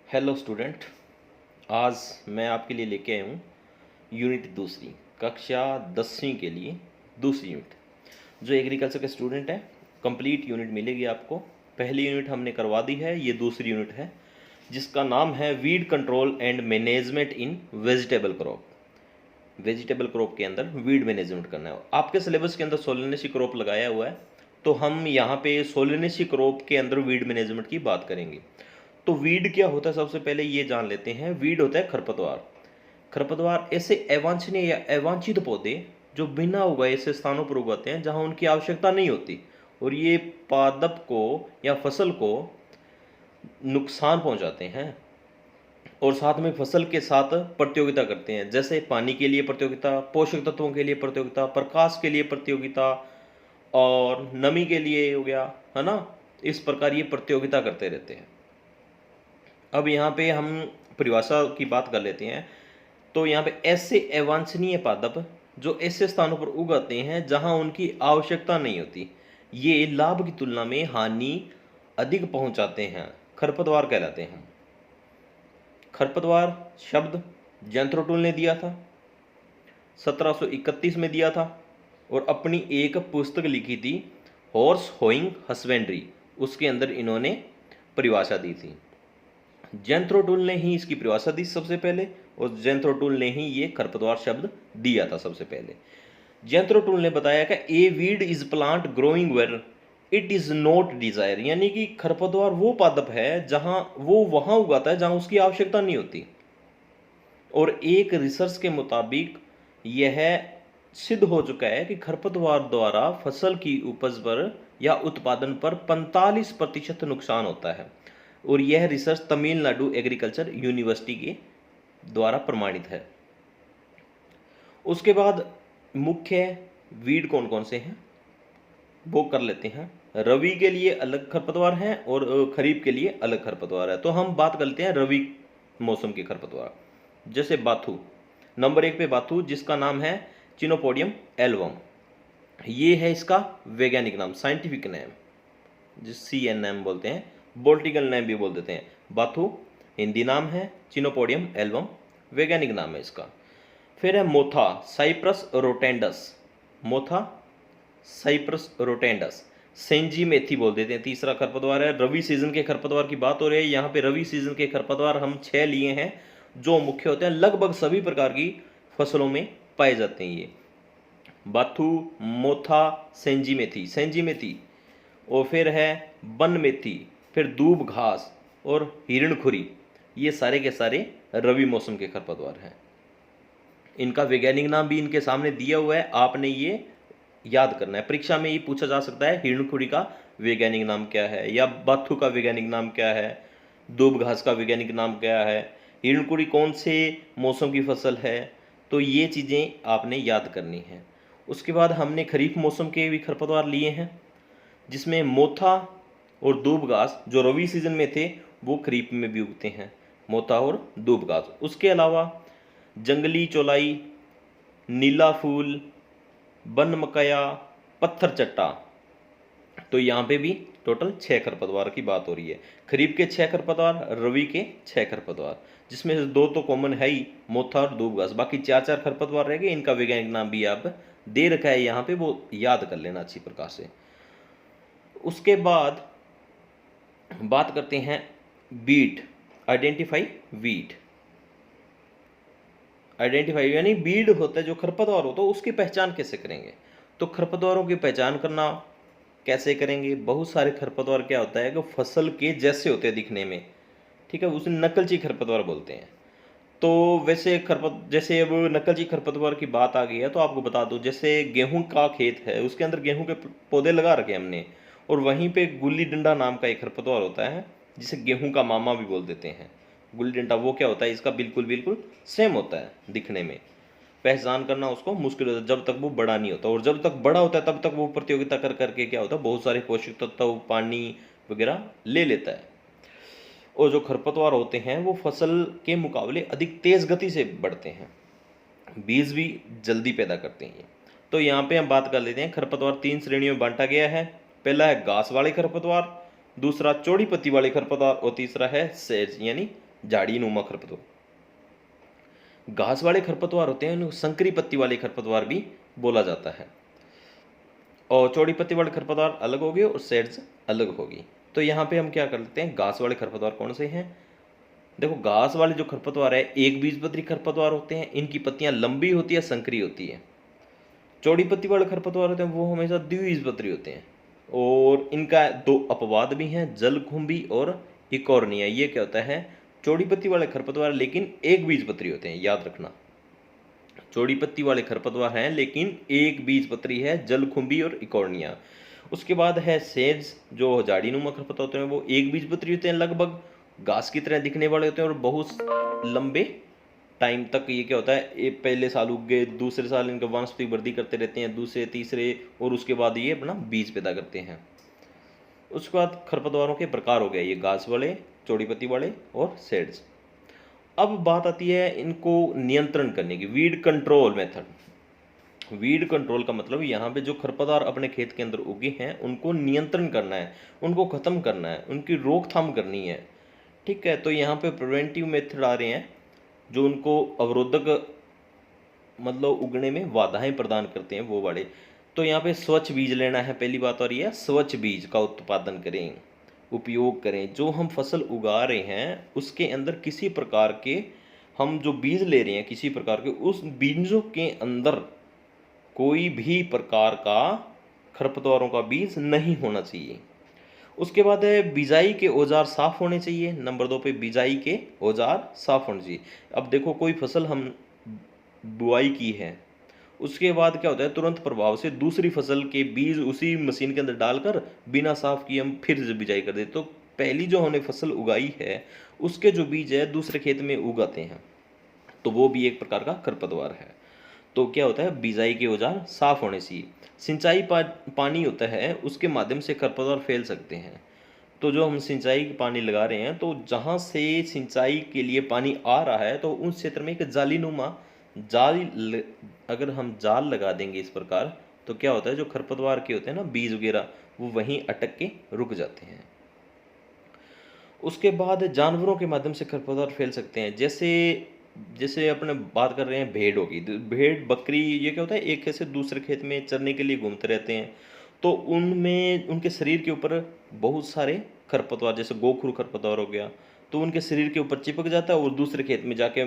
Hello student. आज मैं आपके लिए लेके आया हूँ यूनिट दूसरी, कक्षा 10वीं के लिए दूसरी यूनिट। जो एग्रीकल्चर के स्टूडेंट हैं, कंप्लीट यूनिट मिलेगी आपको। पहली यूनिट हमने करवा दी है, ये दूसरी यूनिट है जिसका नाम है weed control and management in vegetable crop. Vegetable crop के अंदर वीड मैनेजमेंट करना है। आपके सिलेबस के अंदर सोलेनेसी क्रॉप लगाया हुआ है, तो हम यहाँ पे सोलेनेसी क्रॉप के अंदर वीड मैनेजमेंट की बात करेंगे। तो वीड क्या होता है, सबसे पहले ये जान लेते हैं। वीड होता है खरपतवार। खरपतवार ऐसे अवांछनीय या अवांछित पौधे जो बिना उगाए ऐसे स्थानों पर उगाते हैं जहां उनकी आवश्यकता नहीं होती, और ये पादप को या फसल को नुकसान पहुंचाते हैं, और साथ में फसल के साथ प्रतियोगिता करते हैं। जैसे पानी के लिए प्रतियोगिता, पोषक तत्वों के लिए प्रतियोगिता, प्रकाश के लिए प्रतियोगिता, और नमी के लिए हो गया, है ना। इस प्रकार ये प्रतियोगिता करते रहते हैं। अब यहाँ पे हम परिभाषा की बात कर लेते हैं। तो यहाँ पे ऐसे अवांछनीय पादप जो ऐसे स्थानों पर उगाते हैं जहां उनकी आवश्यकता नहीं होती, ये लाभ की तुलना में हानि अधिक पहुंचाते हैं, खरपतवार कहलाते हैं। खरपतवार शब्द जैंथ्रोटुल ने दिया था, 1731 में दिया था, और अपनी एक पुस्तक लिखी थी हॉर्स होइंग हस्बेंड्री, उसके अंदर इन्होंने परिभाषा दी थी। जैंथ्रोटुल ने ही इसकी परिभाषा दी सबसे पहले, और जैंथ्रोटुल ने ही ये खरपतवार शब्द दिया था सबसे पहले। जैंथ्रोटुल ने बताया कि a weed is plant growing where it is not desire, यानी कि खरपतवार वो पादप है जहां वो वहां उगाता है जहां उसकी आवश्यकता नहीं होती। और एक रिसर्च के मुताबिक यह सिद्ध हो चुका है कि खरपतवार द्वारा फसल की उपज पर या उत्पादन पर 45% नुकसान होता है, और यह रिसर्च तमिलनाडु एग्रीकल्चर यूनिवर्सिटी के द्वारा प्रमाणित है। उसके बाद मुख्य वीड कौन कौन से हैं वो कर लेते हैं। रवि के लिए अलग खरपतवार हैं और खरीफ के लिए अलग खरपतवार है। तो हम बात करते हैं रवि मौसम के खरपतवार। जैसे बाथू, नंबर 1 पे बाथू, जिसका नाम है चिनोपोडियम एल्बम। ये है इसका वैज्ञानिक नाम, साइंटिफिक नेम, जिस CNM बोलते हैं, बोल्टिकल नेम भी बोल देते हैं। बाथू हिंदी नाम है, चिनोपोडियम एल्बम वैज्ञानिक नाम है इसका। फिर है मोथा, साइप्रस रोटेंडस। मोथा साइप्रस रोटेंडस, सेंजी मेथी बोल देते हैं, तीसरा खरपतवार है। रवि सीजन के खरपतवार की बात हो रही है यहाँ पे। रवि सीजन के खरपतवार हम 6 लिए हैं जो मुख्य होते हैं, लगभग सभी प्रकार की फसलों में पाए जाते हैं ये। बाथू, मोथा, सेंजी मेथी, और फिर है बन मेथी, फिर दूब घास और हिरणखुरी। ये सारे के सारे रवि मौसम के खरपतवार हैं। इनका वैज्ञानिक नाम भी इनके सामने दिया हुआ है, आपने ये याद करना है। परीक्षा में ये पूछा जा सकता है हिरणखुरी का वैज्ञानिक नाम क्या है, या बाथू का वैज्ञानिक नाम क्या है, दूब घास का वैज्ञानिक नाम क्या है, हिरणखुरी कौन से मौसम की फसल है। तो ये चीज़ें आपने याद करनी है। उसके बाद हमने खरीफ मौसम के भी खरपतवार लिए हैं, जिसमें मोथा और दूब घास जो रवि सीजन में थे वो खरीफ में भी उगते हैं, मोथा और दूब घास। उसके अलावा जंगली चौलाई, नीला फूल, बन मकया, पत्थर चट्टा। तो यहाँ पे भी टोटल 6 खरपतवार की बात हो रही है। खरीफ के 6 खरपतवार, रवि के 6 खरपतवार, जिसमें से 2 तो कॉमन है ही, मोथा और दूब घास। बाकी 4 खरपतवार रह गए, इनका वैज्ञानिक नाम भी आप दे रखा है यहाँ पे, वो याद कर लेना अच्छी प्रकार से। उसके बाद बात करते हैं बीट, आइडेंटिफाई वीट। आइडेंटिफाई यानी बीड होता है जो खरपतवार होता है, उसकी पहचान कैसे करेंगे। तो खरपतवारों की पहचान करना कैसे करेंगे। बहुत सारे खरपतवार क्या होता है कि फसल के जैसे होते हैं दिखने में, ठीक है, उसे नकलची खरपतवार बोलते हैं। तो वैसे जैसे अब नकलची खरपतवार की बात आ गई है तो आपको बता दूं, जैसे गेहूं का खेत है, उसके अंदर गेहूं के पौधे लगा रखे हमने, और वहीं पे गुल्ली डंडा नाम का एक खरपतवार होता है जिसे गेहूं का मामा भी बोल देते हैं। गुल्ली डंडा वो क्या होता है, इसका बिल्कुल बिल्कुल सेम होता है दिखने में। पहचान करना उसको मुश्किल होता है जब तक वो बड़ा नहीं होता, और जब तक बड़ा होता है तब तक वो प्रतियोगिता कर करके क्या होता है, बहुत सारे पोषक तत्व, पानी वगैरह ले लेता है। और जो खरपतवार होते हैं वो फसल के मुकाबले अधिक तेज गति से बढ़ते हैं, बीज भी जल्दी पैदा करते हैं। तो यहाँ पे हम बात कर लेते हैं। खरपतवार 3 श्रेणियों में बांटा गया है। पहला है घास वाले खरपतवार, दूसरा चौड़ी पत्ती वाले खरपतवार, और तीसरा है सेज यानी झाड़ीनुमा खरपतवार। घास वाले खरपतवार होते हैं, उनको संकरी पत्ती वाले खरपतवार भी बोला जाता है। और चौड़ी पत्ती वाले खरपतवार अलग हो गए और सेड्स अलग होगी। तो यहाँ पे हम क्या कर लेते हैं, घास वाले खरपतवार कौन से हैं। देखो घास वाले जो खरपतवार है एक बीजपत्री खरपतवार होते हैं, इनकी पत्तियां लंबी होती है, संकरी होती है। चौड़ी पत्ती वाले खरपतवार होते हैं वो हमेशा द्विबीजपत्री होते हैं, और इनका दो अपवाद भी हैं, जलकुंभी और इकॉर्निया। ये क्या होता है, चौड़ी पत्ती वाले खरपतवार लेकिन एक बीजपत्री होते हैं, याद रखना। चौड़ी पत्ती वाले खरपतवार हैं लेकिन एक बीजपत्री है, जलकुंभी और इकॉर्निया। उसके बाद है सेज, जो झाड़ीनुमा खरपतवार होते हैं वो एक बीजपत्री होते हैं, लगभग घास की तरह दिखने वाले होते हैं, और बहुत लंबे टाइम तक ये क्या होता है, ये पहले साल उग गए, दूसरे साल इनका वानस्पतिक वृद्धि करते रहते हैं, दूसरे तीसरे, और उसके बाद ये अपना बीज पैदा करते हैं। उसके बाद खरपतवारों के प्रकार हो गए ये घास वाले, चौड़ी पत्ती वाले और सेड्स। अब बात आती है इनको नियंत्रण करने की, weed control method. Weed control का मतलब यहाँ पे जो खरपतवार अपने खेत के अंदर उगे हैं उनको नियंत्रण करना है, उनको खत्म करना है, उनकी रोकथाम करनी है। ठीक है, तो यहाँ पे प्रिवेंटिव मेथड आ रहे हैं जो उनको अवरोधक मतलब उगने में बाधाएं प्रदान करते हैं, वो वाले। तो यहाँ पे स्वच्छ बीज लेना है, पहली बात और ये स्वच्छ बीज का उत्पादन करें, उपयोग करें। जो हम फसल उगा रहे हैं उसके अंदर किसी प्रकार के, हम जो बीज ले रहे हैं किसी प्रकार के, उस बीजों के अंदर कोई भी प्रकार का खरपतवारों का बीज नहीं होना चाहिए। उसके बाद है बिजाई के औजार साफ होने चाहिए। नंबर 2 पे बिजाई के औजार साफ होने चाहिए। अब देखो कोई फसल हम बुआई की है, उसके बाद क्या होता है, तुरंत प्रभाव से दूसरी फसल के बीज उसी मशीन के अंदर डालकर बिना साफ किए हम फिर से बिजाई कर देते, तो पहली जो हमने फसल उगाई है उसके जो बीज है दूसरे खेत में उगाते हैं, तो वो भी एक प्रकार का खरपतवार है। तो क्या होता है, बिजाई के औजार साफ होने चाहिए। सिंचाई पानी होता है उसके माध्यम से खरपतवार फैल सकते हैं। तो जो हम सिंचाई पानी लगा रहे हैं, तो जहाँ से सिंचाई के लिए पानी आ रहा है तो उस क्षेत्र में एक जालीनुमा अगर हम जाल लगा देंगे इस प्रकार, तो क्या होता है, जो खरपतवार के होते हैं ना बीज वगैरह, वो वहीं अटक के रुक जाते हैं। उसके बाद जानवरों के माध्यम से खरपतवार फैल सकते हैं, जैसे जैसे अपने बात कर रहे हैं भेड़ होगी, तो भेड़ बकरी ये क्या होता है, एक खेत से दूसरे खेत में चरने के लिए घूमते रहते हैं, तो उनमें उनके शरीर के ऊपर बहुत सारे खरपतवार, जैसे गोखरू खरपतवार हो गया, तो उनके शरीर के ऊपर चिपक जाता है और दूसरे खेत में जाके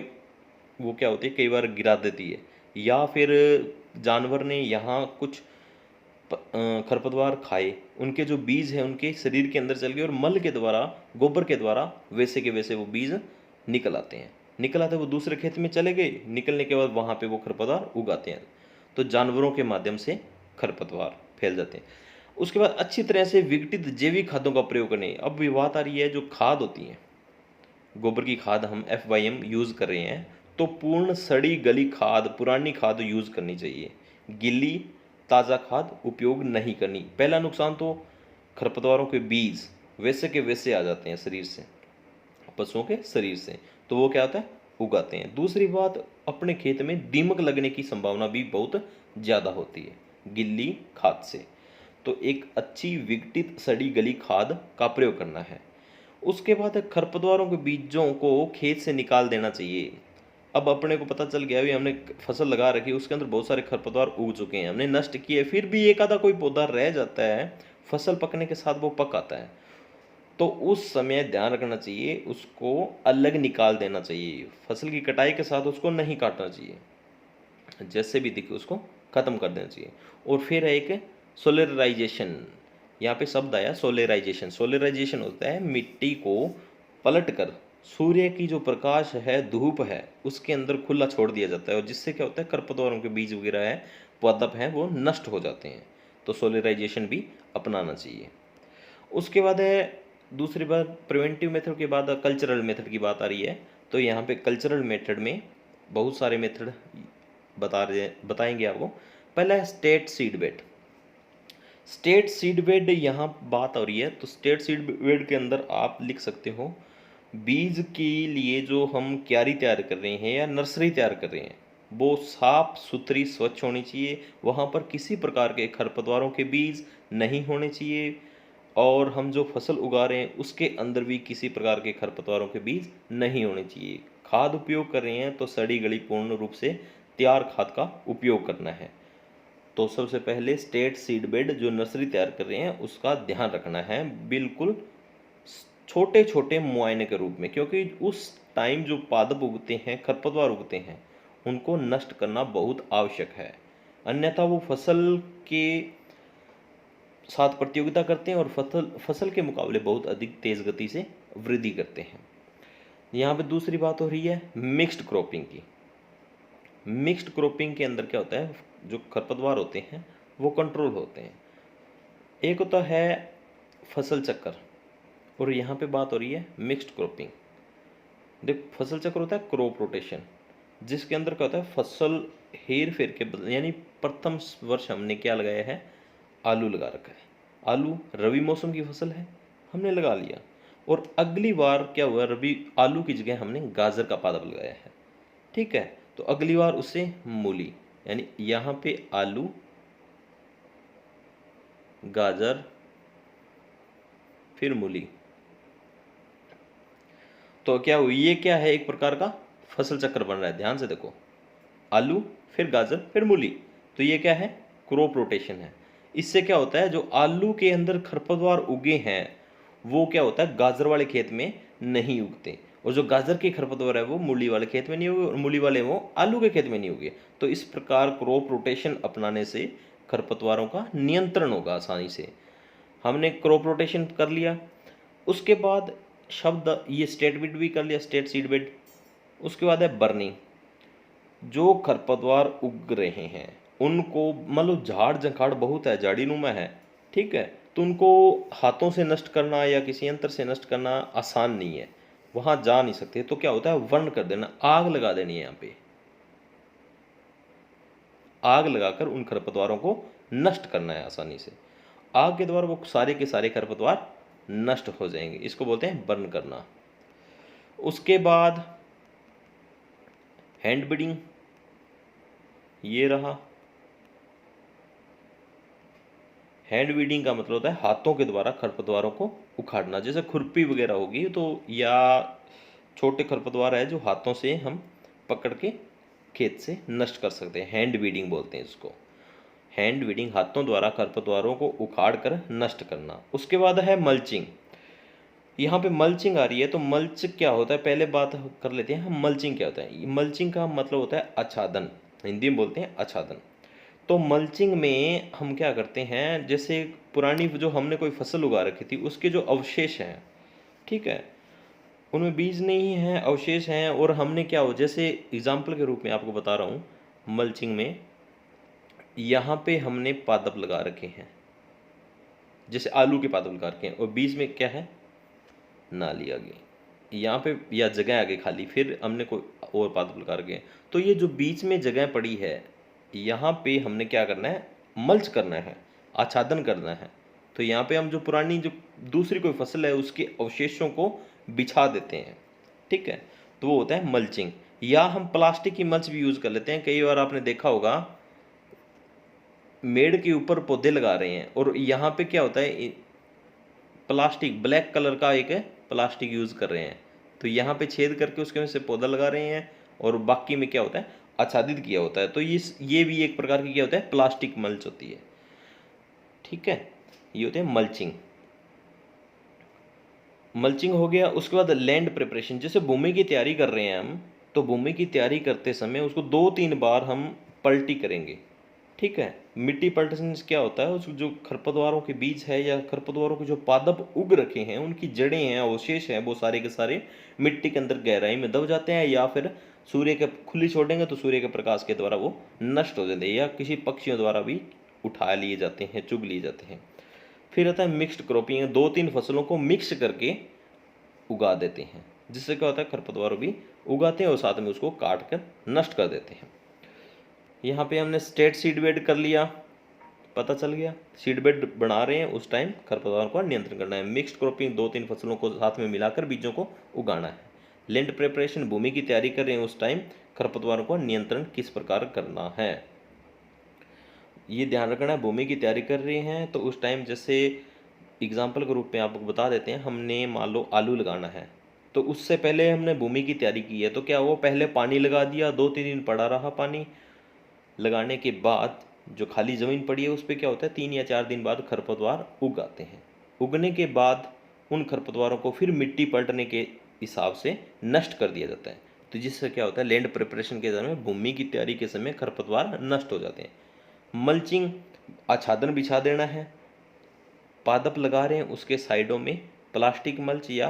वो क्या होती है, कई बार गिरा देती है। या फिर जानवर ने यहाँ कुछ खरपतवार खाए, उनके जो बीज हैं उनके शरीर के अंदर चल गए और मल के द्वारा, गोबर के द्वारा वैसे के वैसे वो बीज निकल आते हैं। निकल आते वो दूसरे खेत में चले गए, निकलने के बाद वहाँ पे वो खरपतवार उगाते हैं। तो जानवरों के माध्यम से खरपतवार फैल जाते हैं। उसके बाद अच्छी तरह से विघटित जैविक खादों का प्रयोग करें। अब ये बात आ रही है जो खाद होती है, गोबर की खाद हम FYM यूज़ कर रहे हैं, तो पूर्ण सड़ी गली खाद, पुरानी खाद यूज़ करनी चाहिए। गिल्ली ताज़ा खाद उपयोग नहीं करनी। पहला नुकसान तो खरपतवारों के बीज वैसे के वैसे आ जाते हैं शरीर से, पशुओं के शरीर से, तो वो क्या होता है, उगाते हैं। दूसरी बात, अपने खेत में दीमक लगने की संभावना भी बहुत ज़्यादा होती है गिल्ली खाद से। तो एक अच्छी विघटित सड़ी गली खाद का प्रयोग करना है। उसके बाद खरपतवारों के बीजों को खेत से निकाल देना चाहिए। अब अपने को पता चल गया, अभी हमने फसल लगा रखी, उसके अंदर बहुत सारे खरपतवार उग चुके हैं, हमने नष्ट किए, फिर भी एक आधा कोई पौधा रह जाता है, फसल पकने के साथ वो पक आता है, तो उस समय ध्यान रखना चाहिए, उसको अलग निकाल देना चाहिए। फसल की कटाई के साथ उसको नहीं काटना चाहिए, जैसे भी दिखे उसको खत्म कर देना चाहिए। और फिर है एक सोलराइजेशन, यहाँ पे शब्द आया सोलराइजेशन। सोलराइजेशन होता है मिट्टी को पलट कर सूर्य की जो प्रकाश है, धूप है, उसके अंदर खुला छोड़ दिया जाता है, और जिससे क्या होता है, खरपतवारों के बीज वगैरह है, पादप हैं, वो नष्ट हो जाते हैं। तो सोलराइजेशन भी अपनाना चाहिए। उसके बाद है दूसरी बात, प्रिवेंटिव मेथड के बाद कल्चरल मेथड की बात आ रही है। तो यहाँ पे कल्चरल मेथड में बहुत सारे मेथड बताएंगे आपको। पहला है state seed bed. State seed bed यहाँ बात हो रही है, तो स्टेट सीड बेड के अंदर आप लिख सकते हो, बीज के लिए जो हम क्यारी तैयार कर रहे हैं या नर्सरी तैयार कर रहे हैं, वो साफ सुथरी स्वच्छ होनी चाहिए। वहाँ पर किसी प्रकार के खरपतवारों के बीज नहीं होने चाहिए, और हम जो फसल उगा रहे हैं उसके अंदर भी किसी प्रकार के खरपतवारों के बीज नहीं होने चाहिए। खाद उपयोग कर रहे हैं तो सड़ी गली पूर्ण रूप से तैयार खाद का उपयोग करना है। तो सबसे पहले स्टेट सीड बेड जो नर्सरी तैयार कर रहे हैं उसका ध्यान रखना है, बिल्कुल छोटे छोटे मुआयने के रूप में, क्योंकि उस टाइम जो पादप उगते हैं, खरपतवार उगते हैं, उनको नष्ट करना बहुत आवश्यक है। अन्यथा वो फसल के साथ प्रतियोगिता करते हैं और फसल के मुकाबले बहुत अधिक तेज गति से वृद्धि करते हैं। यहाँ पे दूसरी बात हो रही है मिक्स्ड क्रॉपिंग की। मिक्स्ड क्रॉपिंग के अंदर क्या होता है, जो खरपतवार होते हैं वो कंट्रोल होते हैं। एक होता है फसल चक्कर और यहाँ पे बात हो रही है मिक्स्ड क्रॉपिंग। देख, फसल चक्र होता है क्रॉप रोटेशन, जिसके अंदर क्या होता है फसल हेर फेर के यानी प्रथम वर्ष हमने क्या लगाया है, आलू लगा रखा है। आलू रबी मौसम की फसल है, हमने लगा लिया, और अगली बार क्या हुआ, रबी आलू की जगह हमने गाजर का पादप लगाया है। ठीक है, तो अगली बार उससे मूली, यानी यहाँ पे आलू, गाजर, फिर मूली। तो क्या हुई, ये क्या है, एक प्रकार का फसल चक्र बन रहा है। ध्यान से देखो, आलू फिर गाजर फिर मूली, तो ये क्या है, क्रॉप रोटेशन है। इससे क्या होता है, जो आलू के अंदर खरपतवार उगे हैं वो क्या होता है, गाजर वाले खेत में नहीं उगते, और जो गाजर के खरपतवार है वो मूली वाले खेत में नहीं उगे, और मूली वाले वो आलू के खेत में नहीं उगे। तो इस प्रकार क्रॉप रोटेशन अपनाने से खरपतवारों का नियंत्रण होगा आसानी से। हमने क्रॉप रोटेशन कर लिया, उसके बाद शब्द ये स्टेट बेड भी कर लिया, स्टेट सीड बेड। उसके बाद है बर्निंग। जो खरपतवार उग रहे हैं उनको, मान लो झाड़ झंखाड़ बहुत है, झाड़ीनुमा है, ठीक है, तो उनको हाथों से नष्ट करना या किसी यंत्र से नष्ट करना आसान नहीं है, वहां जा नहीं सकते। तो क्या होता है, वर्ण कर देना, आग लगा देनी है। यहाँ पे आग लगाकर उन खरपतवारों को नष्ट करना है आसानी से। आग के द्वारा वो सारे के सारे खरपतवार नष्ट हो जाएंगे, इसको बोलते हैं बर्न करना। उसके बाद हैंड बीडिंग, ये रहा। हैंड वीडिंग का मतलब होता है हाथों के द्वारा खरपतवारों को उखाड़ना। जैसे खुरपी वगैरह होगी तो, या छोटे खरपतवार है जो हाथों से हम पकड़ के खेत से नष्ट कर सकते हैं, हैंड वीडिंग बोलते हैं इसको। हैंड वीडिंग, हाथों द्वारा खरपतवारों को उखाड़ कर नष्ट करना। उसके बाद है मल्चिंग। यहाँ पे मल्चिंग आ रही है, तो मल्च क्या होता है, पहले बात कर लेते हैं हम मल्चिंग क्या होता है। मल्चिंग का मतलब होता है आच्छादन, हिंदी में बोलते हैं आच्छादन। तो मल्चिंग में हम क्या करते हैं, जैसे पुरानी जो हमने कोई फसल उगा रखी थी उसके जो अवशेष हैं, ठीक है, उनमें बीज नहीं है, अवशेष हैं, और हमने क्या हो, जैसे एग्जाम्पल के रूप में आपको बता रहा हूँ, मल्चिंग में यहाँ पे हमने पादप लगा रखे हैं, जैसे आलू के पादप लगा रखे हैं, और बीच में क्या है, नाली आ गई यहाँ पे, या जगह आ गई खाली, फिर हमने कोई और पादप लगा रखे हैं। तो ये जो बीच में जगह पड़ी है, यहाँ पे हमने क्या करना है, मल्च करना है, आच्छादन करना है। तो यहाँ पे हम जो पुरानी जो दूसरी कोई फसल है उसके अवशेषों को बिछा देते हैं, ठीक है, तो वो होता है मल्चिंग। या हम प्लास्टिक की मल्च भी यूज़ कर लेते हैं। कई बार आपने देखा होगा मेड़ के ऊपर पौधे लगा रहे हैं और यहाँ पे क्या होता है, प्लास्टिक, ब्लैक कलर का एक प्लास्टिक यूज़ कर रहे हैं, तो यहाँ पे छेद करके उसके में से पौधा लगा रहे हैं, और बाकी में क्या होता है, आच्छादित किया होता है। तो ये भी एक प्रकार की क्या होता है, प्लास्टिक मल्च होती है, ठीक है, ये होते हैं मल्चिंग। मल्चिंग हो गया। उसके बाद लैंड प्रिपरेशन, जैसे भूमि की तैयारी कर रहे हैं हम, तो भूमि की तैयारी करते समय उसको 2-3 बार हम पलटी करेंगे, ठीक है। मिट्टी पलटने से क्या होता है, उस जो खरपतवारों के बीज है या खरपतवारों के जो पादप उग रखे हैं, उनकी जड़ें हैं, अवशेष हैं, वो सारे के सारे मिट्टी के अंदर गहराई में दब जाते हैं, या फिर सूर्य के खुली छोड़ेंगे तो सूर्य के प्रकाश के द्वारा वो नष्ट हो जाते हैं, या किसी पक्षियों द्वारा भी उठा लिए जाते हैं, चुग लिए जाते हैं। फिर आता है मिक्स्ड क्रॉपिंग, 2-3 फसलों को मिक्स करके उगा देते हैं, जिससे क्या होता है, खरपतवार भी उगाते हैं और साथ में उसको काट कर नष्ट कर देते हैं। यहाँ पे हमने स्टेट सीड बेड कर लिया, पता चल गया सीड बेड बना रहे हैं, उस टाइम खरपतवार को नियंत्रण करना है। मिक्स्ड क्रॉपिंग, 2-3 फसलों को साथ में मिलाकर बीजों को उगाना है। लैंड प्रिपरेशन, भूमि की तैयारी कर रहे हैं, उस टाइम खरपतवारों को नियंत्रण किस प्रकार करना है, ये ध्यान रखना है। भूमि की तैयारी कर रहे हैं तो उस टाइम जैसे एग्जाम्पल के रूप में आपको बता देते हैं, हमने मान लो आलू लगाना है, तो उससे पहले हमने भूमि की तैयारी की है, तो क्या वो पहले पानी लगा दिया, 2-3 दिन पड़ा रहा पानी, लगाने के बाद जो खाली ज़मीन पड़ी है उस पर क्या होता है 3 या 4 दिन बाद खरपतवार उग आते हैं। उगने के बाद उन खरपतवारों को फिर मिट्टी पलटने के हिसाब से नष्ट कर दिया जाता है। तो जिससे क्या होता है लैंड प्रिपरेशन के समय, भूमि की तैयारी के समय खरपतवार नष्ट हो जाते हैं। मल्चिंग, आच्छादन बिछा देना है। पादप लगा रहे हैं उसके साइडों में प्लास्टिक मल्च या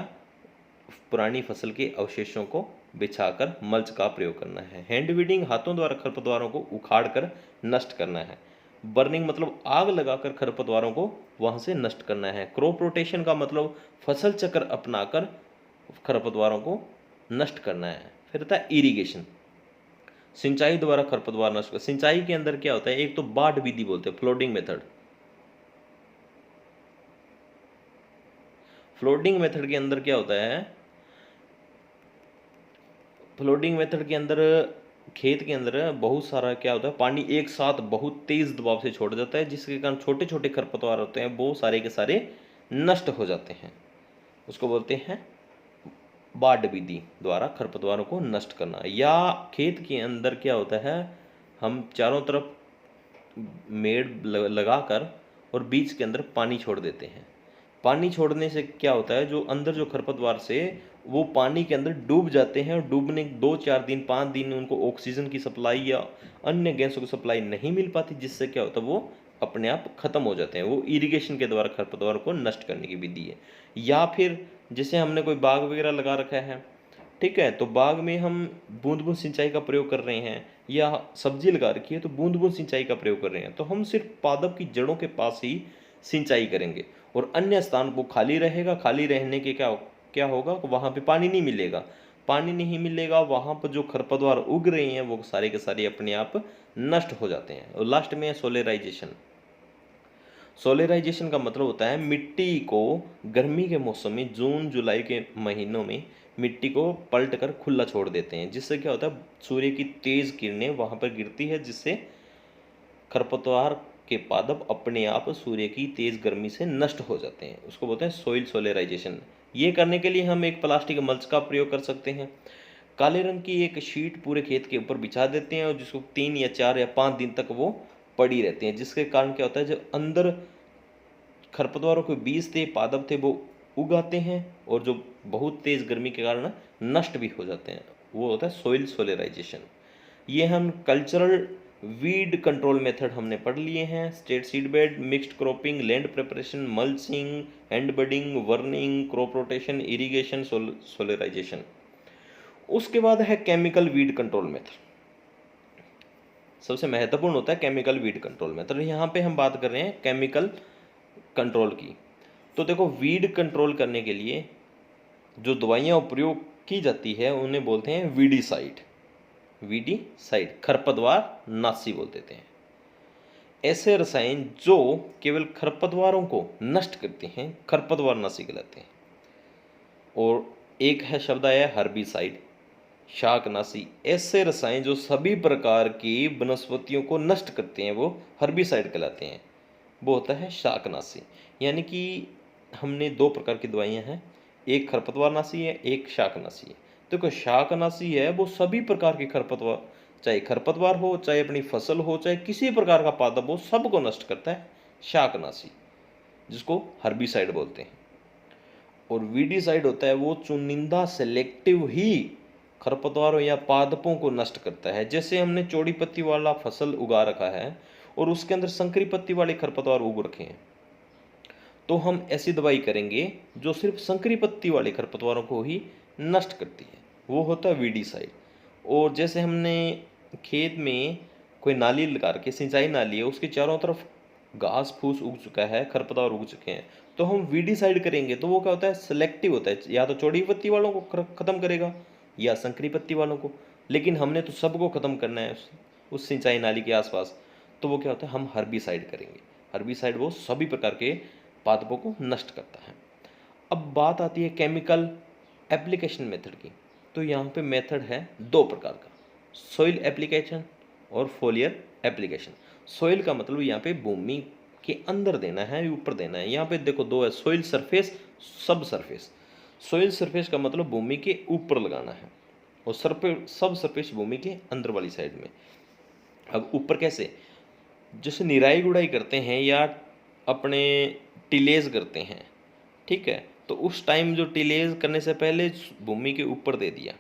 पुरानी फसल के अवशेषों को बिछाकर मल्च का प्रयोग करना है। हैंड वीडिंग, हाथों द्वारा खरपतवारों को उखाड़कर नष्ट करना है। बर्निंग मतलब आग लगाकर खरपतवारों को वहां से नष्ट करना है। क्रॉप रोटेशन का मतलब फसल चक्र अपनाकर खरपतवारों को नष्ट करना है। फिर आता है इरिगेशन, सिंचाई द्वारा खरपतवार नष्ट कर। सिंचाई के अंदर क्या होता है, एक तो बाढ़ विधि बोलते हैं, फ्लोडिंग मेथड। फ्लोडिंग मेथड के अंदर क्या होता है, फ्लोडिंग मेथड के अंदर खेत के अंदर बहुत सारा क्या होता है पानी एक साथ बहुत तेज दबाव से छोड़ जाता है, जिसके कारण छोटे छोटे खरपतवार होते हैं वो सारे के सारे नष्ट हो जाते हैं। उसको बोलते हैं बाढ़ विधि द्वारा खरपतवारों को नष्ट करना। या खेत के अंदर क्या होता है, हम चारों तरफ मेड़ लगाकर और बीच के अंदर पानी छोड़ देते हैं। पानी छोड़ने से क्या होता है, जो अंदर जो खरपतवार से वो पानी के अंदर डूब जाते हैं, और डूबने 2-4 दिन 5 दिन उनको ऑक्सीजन की सप्लाई या अन्य गैसों की सप्लाई नहीं मिल पाती, जिससे क्या होता है वो अपने आप खत्म हो जाते हैं। वो इरिगेशन के द्वारा खरपतवार को नष्ट करने की विधि है। या फिर जैसे हमने कोई बाग वगैरह लगा रखा है, ठीक है, तो बाग में हम बूंद बूंद सिंचाई का प्रयोग कर रहे हैं, या सब्जी लगा रखी है तो बूंद बूंद सिंचाई का प्रयोग कर रहे हैं, तो हम सिर्फ पादप की जड़ों के पास ही सिंचाई करेंगे, और अन्य स्थान वो खाली रहेगा। खाली रहने के क्या क्या होगा, वहाँ पे पानी नहीं मिलेगा। पानी नहीं मिलेगा, वहाँ पर जो खरपतवार उग रहे हैं वो सारे के सारे अपने आप नष्ट हो जाते हैं। और लास्ट में है सोलराइजेशन। सोलराइजेशन का मतलब होता है मिट्टी को गर्मी के मौसम में जून जुलाई के महीनों में मिट्टी को पलट कर खुला छोड़ देते हैं, जिससे क्या होता है सूर्य की तेज किरणें वहां पर गिरती है, जिससे खरपतवार के पादप अपने आप सूर्य की तेज गर्मी से नष्ट हो जाते हैं। उसको बोलते हैं सोइल सोलराइजेशन। ये करने के लिए हम एक प्लास्टिक मल्च का प्रयोग कर सकते हैं। काले रंग की एक शीट पूरे खेत के ऊपर बिछा देते हैं, और जिसको 3 या 4 या 5 दिन तक वो पड़ी रहती है, जिसके कारण क्या होता है जो अंदर खरपतवारों के बीज थे, पादप थे, वो उगाते हैं, और जो बहुत तेज गर्मी के कारण नष्ट भी हो जाते हैं। वो होता है सोइल सोलराइजेशन। ये हम कल्चरल वीड कंट्रोल मेथड हमने पढ़ लिए हैं। Stale seed bed, mixed cropping, land preparation, mulching, hand budding, burning, crop rotation, irrigation, solarisation. उसके बाद है केमिकल वीड कंट्रोल मेथड। सबसे महत्वपूर्ण होता है केमिकल वीड कंट्रोल मेथड। यहाँ पे हम बात कर रहे हैं केमिकल कंट्रोल की। तो देखो, वीड कंट्रोल करने के लिए जो दवाइयाँ प्रयोग की जाती है उन्हें बोलते हैं वीडीसाइड। वीडीसाइड खरपतवार नाशी बोल देते हैं। ऐसे रसायन जो केवल खरपतवारों को नष्ट करते हैं खरपतवार नाशी कहलाते हैं। और एक है शब्द आया हर्बिसाइड, शाकनाशी। ऐसे रसायन जो सभी प्रकार की वनस्पतियों को नष्ट करते हैं वो हर्बिसाइड कहलाते हैं। वो होता है शाकनाशी। यानी कि हमने 2 प्रकार की दवाइयाँ हैं, एक खरपतवारनाशी है, एक शाकनाशी है। देखो, शाकनाशी है वो सभी प्रकार के खरपतवार, चाहे खरपतवार हो, चाहे अपनी फसल हो, चाहे किसी प्रकार का पादप हो, सबको नष्ट करता है शाकनाशी, जिसको हर्बिसाइड बोलते हैं। और वीडीसाइड होता है वो चुनिंदा सेलेक्टिव ही खरपतवारों या पादपों को नष्ट करता है। जैसे हमने चौड़ी पत्ती वाला फसल उगा रखा है और उसके अंदर संकरी पत्ती वाले खरपतवार उग रखे हैं, तो हम ऐसी दवाई करेंगे जो सिर्फ संकरी पत्ती वाले खरपतवारों को ही नष्ट करती है, वो होता है वीडीसाइड। और जैसे हमने खेत में कोई नाली लगा रखी है, सिंचाई नाली है, उसके चारों तरफ घास फूस उग चुका है, खरपतवार उग चुके हैं, तो हम वीडीसाइड करेंगे तो वो क्या होता है सेलेक्टिव होता है, या तो चौड़ी पत्ती वालों को खत्म करेगा या संकरी पत्ती वालों को। लेकिन हमने तो सबको खत्म करना है उस सिंचाई नाली के आसपास, तो वो क्या होता है हम हर्बिसाइड करेंगे। हर्बिसाइड वो सभी प्रकार के पादपों को नष्ट करता है। अब बात आती है केमिकल एप्लीकेशन मेथड की। तो यहाँ पे मेथड है 2 प्रकार का, सॉइल एप्लीकेशन और फोलियर एप्लीकेशन। सॉइल का मतलब यहाँ पे भूमि के अंदर देना है या ऊपर देना है। यहाँ पे देखो दो है, सोइल सरफेस, सब सरफेस। सोइल सरफेस का मतलब भूमि के ऊपर लगाना है और सब सरफेस भूमि के अंदर वाली साइड में। अब ऊपर कैसे, जैसे निराई गुड़ाई करते हैं या अपने टिलेज करते हैं, ठीक है, तो उस टाइम जो टिलेज करने से पहले भूमि के ऊपर दे दिया।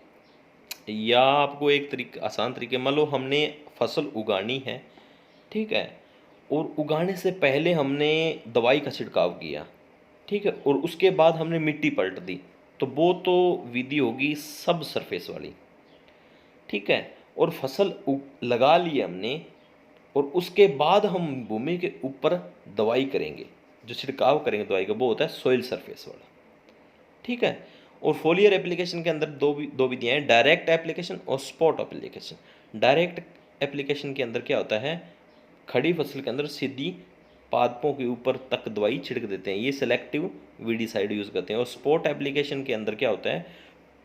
या आपको एक तरीके, आसान तरीके, मान लो हमने फसल उगानी है, ठीक है, और उगाने से पहले हमने दवाई का छिड़काव किया, ठीक है, और उसके बाद हमने मिट्टी पलट दी, तो वो तो विधि होगी सब सरफेस वाली, ठीक है। और फसल लगा ली हमने और उसके बाद हम भूमि के ऊपर दवाई करेंगे, जो छिड़काव करेंगे दवाई का, वो होता है सोइल सरफेस वाला, ठीक है। और फोलियर एप्लीकेशन के अंदर दो विधियाँ हैं, डायरेक्ट एप्लीकेशन और स्पॉट एप्लीकेशन। डायरेक्ट एप्लीकेशन के अंदर क्या होता है, खड़ी फसल के अंदर सीधी पादपों के ऊपर तक दवाई छिड़क देते हैं, ये सेलेक्टिव वीडिसाइड यूज़ करते हैं। और स्पॉट एप्लीकेशन के अंदर क्या होता है,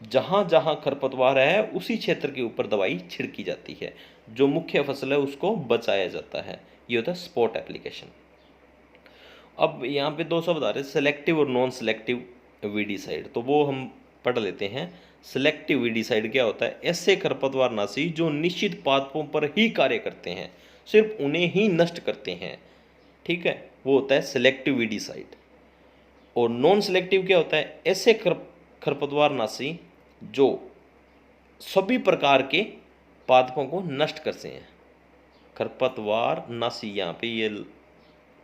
जहाँ जहाँ खरपतवार है उसी क्षेत्र के ऊपर दवाई छिड़की जाती है, जो मुख्य फसल है उसको बचाया जाता है, ये होता है स्पॉट एप्लीकेशन। अब यहाँ पे दो शब्द आ रहे हैं, सेलेक्टिव और नॉन सेलेक्टिव वीडिसाइड, तो वो हम पढ़ लेते हैं। सेलेक्टिव वीडिसाइड क्या होता है, ऐसे खरपतवारनाशी जो निश्चित पादपों पर ही कार्य करते हैं, सिर्फ उन्हें ही नष्ट करते हैं, ठीक है, वो होता है सेलेक्टिव वीडिसाइड। और नॉन सेलेक्टिव क्या होता है, ऐसे खरपतवारनाशी जो सभी प्रकार के पादपों को नष्ट करते हैं। खरपतवारनाशी, यहाँ पे ये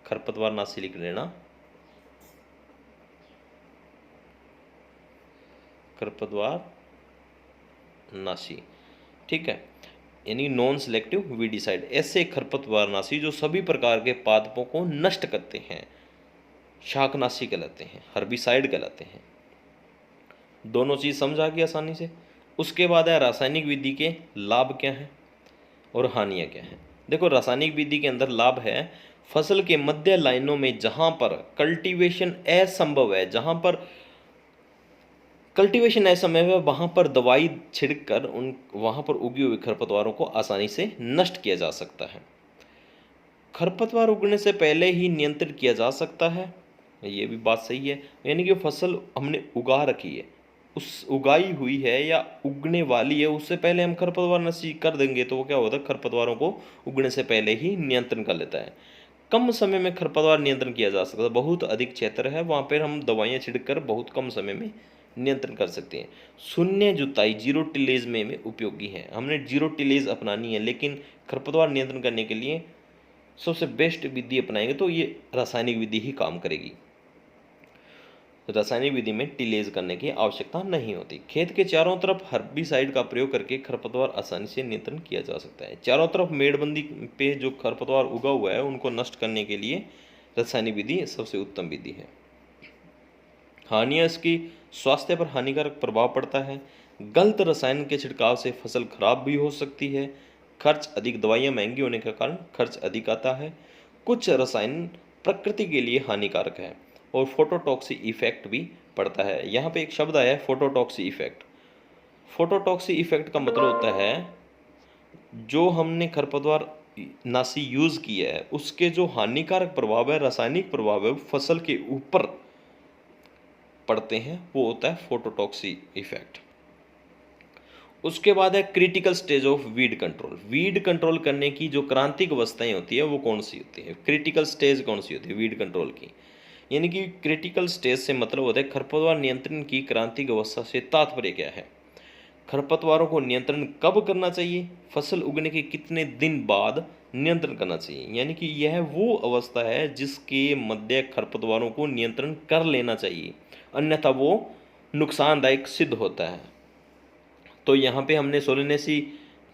खरपतवारनाशी लिख लेना, खरपतवारनाशी, ठीक है, यानी नॉन सेलेक्टिव वीडिसाइड, ऐसे खरपतवारनाशी जो सभी प्रकार के पादपों को नष्ट करते हैं, शाकनाशी कहलाते हैं, हर्बिसाइड कहलाते हैं। दोनों चीज़ समझ आ गई आसानी से। उसके बाद है रासायनिक विधि के लाभ क्या हैं और हानियाँ क्या हैं। देखो रासायनिक विधि के अंदर लाभ है, फसल के मध्य लाइनों में जहाँ पर कल्टीवेशन असंभव है, जहाँ पर कल्टीवेशन असंभव है, वहाँ पर दवाई छिड़क कर वहाँ पर उगी हुई खरपतवारों को आसानी से नष्ट किया जा सकता है। खरपतवार उगने से पहले ही नियंत्रित किया जा सकता है, ये भी बात सही है, यानी कि फसल हमने उगा रखी है, उस उगाई हुई है या उगने वाली है, उससे पहले हम खरपतवार नशी कर देंगे तो वो क्या होता है, खरपतवारों को उगने से पहले ही नियंत्रण कर लेता है। कम समय में खरपतवार नियंत्रण किया जा सकता है, बहुत अधिक क्षेत्र है वहाँ पर हम दवाइयाँ छिड़क कर बहुत कम समय में नियंत्रण कर सकते हैं। शून्य जुताई, जीरो टिलेज में उपयोगी है, हमने जीरो टिलेज अपनानी है, लेकिन खरपतवार नियंत्रण करने के लिए सबसे बेस्ट विधि अपनाएंगे तो ये रासायनिक विधि ही काम करेगी। रासायनिक विधि में टिलेज करने की आवश्यकता नहीं होती। खेत के चारों तरफ हर्बिसाइड का प्रयोग करके खरपतवार आसानी से नियंत्रण किया जा सकता है। चारों तरफ मेड़बंदी पे जो खरपतवार उगा हुआ है उनको नष्ट करने के लिए रासायनिक विधि सबसे उत्तम विधि है। हानियाँ, इसकी स्वास्थ्य पर हानिकारक प्रभाव पड़ता है। गलत रसायन के छिड़काव से फसल खराब भी हो सकती है। खर्च अधिक, दवाइयाँ महंगी होने के कारण खर्च अधिक आता है। कुछ रसायन प्रकृति के लिए हानिकारक है और फोटोटॉक्सी इफेक्ट भी पड़ता है। यहाँ पे एक शब्द आया है फोटोटॉक्सी इफेक्ट। फोटोटॉक्सी इफेक्ट का मतलब होता है जो हमने खरपतवार नाशी यूज़ किया है उसके जो हानिकारक प्रभाव है, रासायनिक प्रभाव है, फसल के ऊपर पड़ते हैं, वो होता है फोटोटॉक्सी इफेक्ट। उसके बाद है critical stage of weed control. Weed control करने की जो क्रांतिक अवस्थाएं होती है वो कौन सी होती है, क्रिटिकल स्टेज कौन सी होती है वीड कंट्रोल की, यानी कि क्रिटिकल स्टेज से मतलब होता है खरपतवार नियंत्रण की क्रांतिक अवस्था से तात्पर्य क्या है। खरपतवारों को नियंत्रण कब करना चाहिए, फसल उगने के कितने दिन बाद नियंत्रण करना चाहिए, यानी कि यह वो अवस्था है जिसके मध्य खरपतवारों को नियंत्रण कर लेना चाहिए, अन्यथा वो नुकसानदायक सिद्ध होता है। तो यहाँ पे हमने सोलेनेसी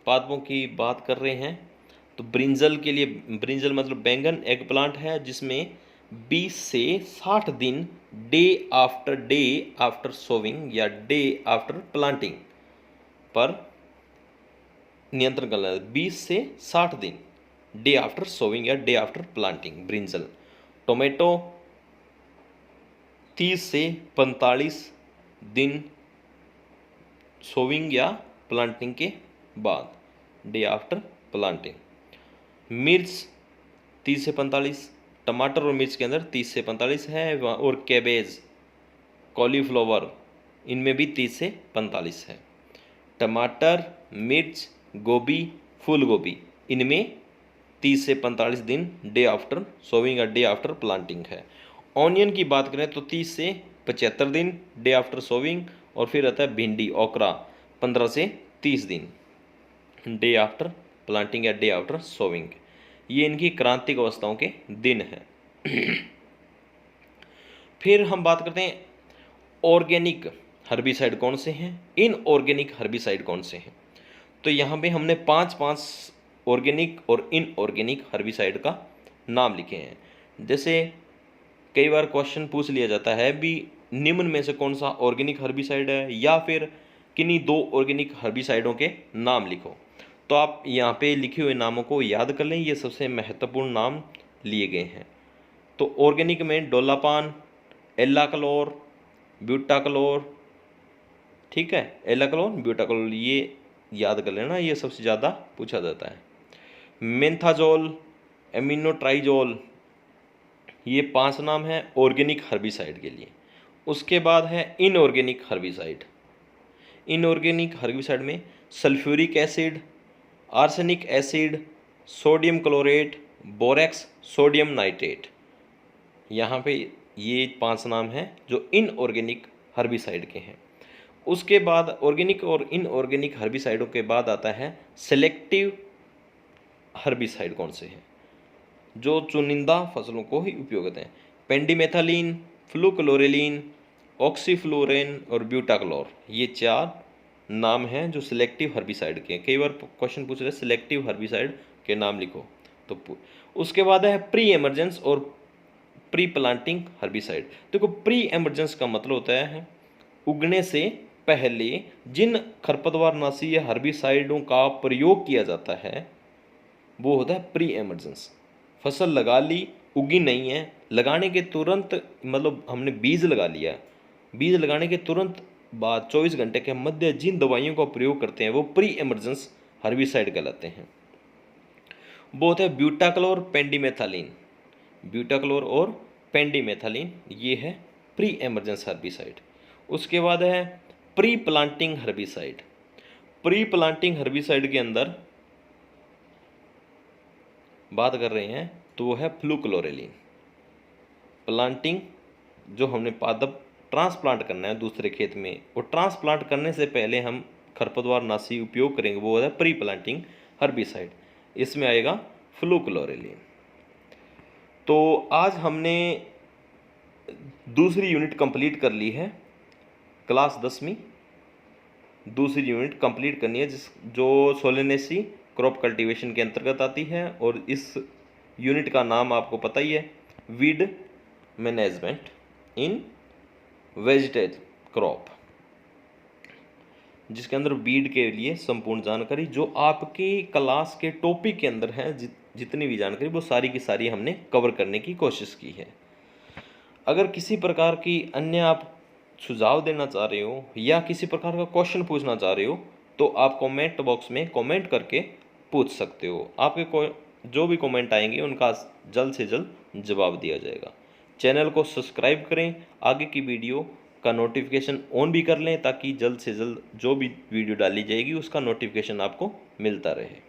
पादपों की बात कर रहे हैं, तो ब्रिंजल के लिए, ब्रिंजल मतलब बैंगन, एग प्लांट है जिसमें 20 से 60 दिन डे आफ्टर सोविंग या डे आफ्टर प्लांटिंग पर नियंत्रण करना है। 20 से 60 दिन डे आफ्टर सोविंग या day after planting brinjal. Tomato 30 से 45 दिन सोविंग या प्लांटिंग के बाद डे आफ्टर प्लांटिंग। मिर्च 30 से 45, टमाटर और मिर्च के अंदर 30 से 45 है, और कैबेज, कॉलीफ्लावर, इनमें भी 30 से 45 है। टमाटर, मिर्च, गोभी, फूल गोभी, इनमें 30 से 45 दिन डे आफ्टर सोविंग या डे आफ्टर प्लांटिंग है। ऑनियन की बात करें तो 30 से 75 दिन डे आफ्टर सोविंग, और फिर आता है भिंडी, ओकरा, 15 से 30 दिन डे आफ्टर प्लांटिंग या डे आफ्टर सोविंग। ये इनकी क्रांतिक अवस्थाओं के दिन हैं। फिर हम बात करते हैं ऑर्गेनिक हर्बिसाइड कौन से हैं, इनऑर्गेनिक हर्बिसाइड कौन से हैं। तो यहाँ पे हमने 5 ऑर्गेनिक और इनऑर्गेनिक हर्बिसाइड का नाम लिखे हैं। जैसे कई बार क्वेश्चन पूछ लिया जाता है भी निम्न में से कौन सा ऑर्गेनिक हर्बिसाइड है, या फिर किन्हीं 2 ऑर्गेनिक हर्बिसाइडों के नाम लिखो। तो आप यहाँ पे लिखे हुए नामों को याद कर लें, ये सबसे महत्वपूर्ण नाम लिए गए हैं। तो ऑर्गेनिक में डोलापान, एल्लाक्लोर, ब्यूटाक्लोर, ठीक है, एल्लाक्लोर, ब्यूटाक्लोर, ये याद कर लेना, ये सबसे ज़्यादा पूछा जाता है। मेंथाजोल, एमिनोट्राइजोल, ये 5 नाम हैं ऑर्गेनिक हर्बिसाइड के लिए। उसके बाद है इनऑर्गेनिक हर्बिसाइड। इनऑर्गेनिक हर्बिसाइड में sulphuric acid, arsenic acid, sodium chlorate, borax, sodium nitrate, यहाँ पे ये 5 नाम हैं जो इनऑर्गेनिक हर्बिसाइड के हैं। उसके बाद ऑर्गेनिक और इनऑर्गेनिक हर्बिसाइडों के बाद आता है सेलेक्टिव हर्बिसाइड कौन से हैं, जो चुनिंदा फसलों को ही उपयोग होते हैं। पेंडिमेथालिन, फ्लूक्लोरेलिन, ऑक्सीफ्लोरेन और ब्यूटाक्लोर, ये 4 नाम हैं जो सिलेक्टिव हर्बिसाइड के हैं। कई बार क्वेश्चन पूछ रहे हैं सिलेक्टिव हर्बिसाइड के नाम लिखो। तो उसके बाद है प्री एमरजेंस और प्री प्लांटिंग हर्बिसाइड। देखो प्री एमरजेंस का मतलब होता है उगने से पहले जिन खरपतवारनाशी या हर्बिसाइडों का प्रयोग किया जाता है वो होता है प्री एमरजेंस। फसल लगा ली, उगी नहीं है, लगाने के तुरंत मतलब हमने बीज लगा लिया, बीज लगाने के तुरंत बाद 24 घंटे के मध्य जिन दवाइयों का प्रयोग करते हैं वो प्री एमरजेंस हर्बिसाइड कहलाते हैं। वो होता है ब्यूटाक्लोर, पेंडिमेथालिन, ब्यूटाक्लोर और पेंडिमेथालिन, ये है प्री एमरजेंस हर्बिसाइड। उसके बाद है pre planting herbicide. Pre planting herbicide के अंदर बात कर रहे हैं तो वो है फ्लूक्लोरेलिन। प्लांटिंग जो हमने पादप ट्रांसप्लांट करना है दूसरे खेत में, और ट्रांसप्लांट करने से पहले हम खरपतवारनाशी उपयोग करेंगे, वो है प्री प्लांटिंग हर्बिसाइड, इसमें आएगा फ्लूक्लोरेलिन। तो आज हमने दूसरी यूनिट कंप्लीट कर ली है, क्लास 10वीं दूसरी यूनिट कंप्लीट करनी है, जो सोलेनेसी क्रॉप कल्टीवेशन के अंतर्गत आती है। और इस यूनिट का नाम आपको पता ही है, वीड मैनेजमेंट इन वेजिटेबल क्रॉप, जिसके अंदर वीड के लिए संपूर्ण जानकारी जो आपके क्लास के टॉपिक के अंदर है, जितनी भी जानकारी वो सारी की सारी हमने कवर करने की कोशिश की है। अगर किसी प्रकार की अन्य आप सुझाव देना चाह रहे हो या किसी प्रकार का क्वेश्चन पूछना चाह रहे हो तो आप कमेंट बॉक्स में कमेंट करके पूछ सकते हो। आपके जो भी कमेंट आएंगे उनका जल्द से जल्द जवाब दिया जाएगा। चैनल को सब्सक्राइब करें, आगे की वीडियो का नोटिफिकेशन ऑन भी कर लें ताकि जल्द से जल्द जो भी वीडियो डाली जाएगी उसका नोटिफिकेशन आपको मिलता रहे।